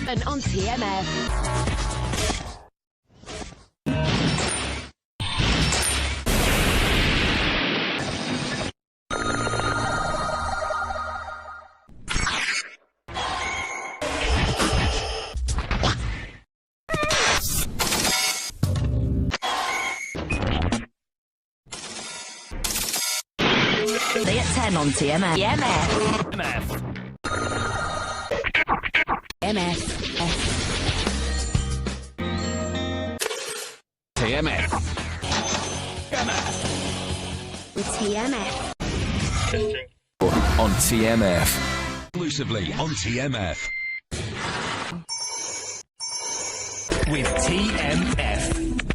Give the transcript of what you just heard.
And on TMF. Today at 10 on TMF. TMF. TMF. On TMF. Exclusively on TMF. With TMF.